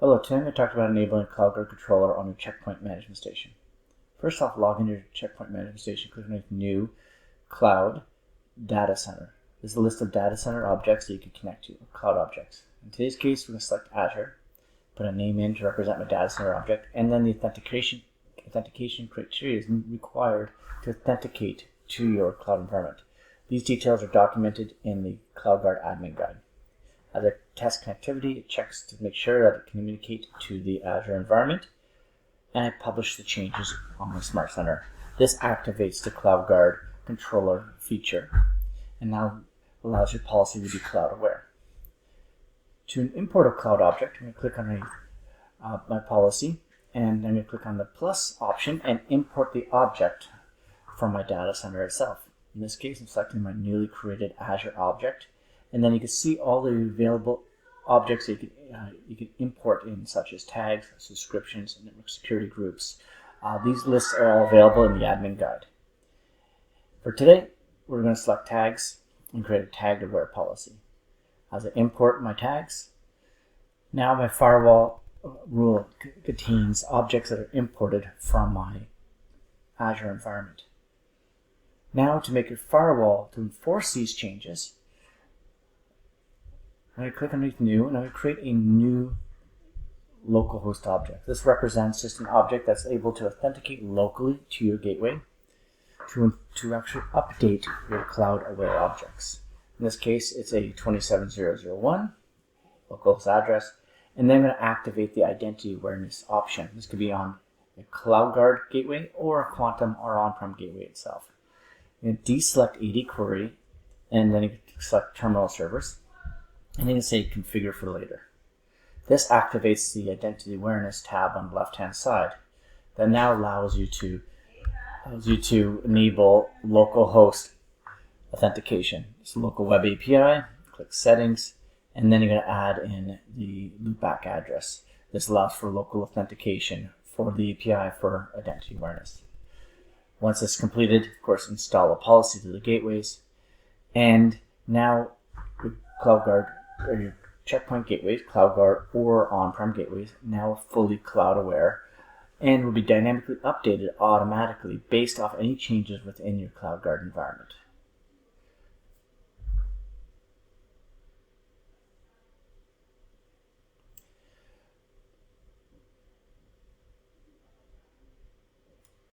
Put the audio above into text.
Hello, today I'm going to talk about enabling CloudGuard Controller on your Check Point management station. First off, log into your Check Point management station, click on New Cloud Data Center. This is a list of data center objects that you can connect to, cloud objects. In today's case, we're going to select Azure, put a name in to represent my data center object, and then the authentication criteria is required to authenticate to your cloud environment. These details are documented in the CloudGuard admin guide. As I test connectivity, it checks to make sure that it can communicate to the Azure environment, and I publish the changes on my Smart Center. This activates the CloudGuard Controller feature and now allows your policy to be cloud aware. To import a cloud object, I'm going to click on my policy, and I'm going to click on the plus option and import the object from my data center itself. In this case, I'm selecting my newly created Azure object. And then you can see all the available objects that you can import in, such as tags, subscriptions, and network security groups. These lists are all available in the admin guide. For today, we're going to select tags and create a tagged aware policy. As I import my tags, now my firewall rule contains objects that are imported from my Azure environment. Now, to make your firewall to enforce these changes, I'm going to click underneath New, and I'm going to create a new localhost object. This represents just an object that's able to authenticate locally to your gateway to actually update your cloud-aware objects. In this case, it's a 27001 localhost address, and then I'm going to activate the identity awareness option. This could be on a CloudGuard gateway or a Quantum or on-prem gateway itself. I'm going to deselect AD query, and then you can select terminal servers. And then you say configure for later. This activates the identity awareness tab on the left-hand side. That now allows you to enable localhost authentication. So local web API, click settings, and then you're going to add in the loopback address. This allows for local authentication for the API for identity awareness. Once it's completed, of course, install a policy to the gateways, and now with CloudGuard or your Check Point gateways, CloudGuard or on-prem gateways, now fully cloud aware and will be dynamically updated automatically based off any changes within your CloudGuard environment.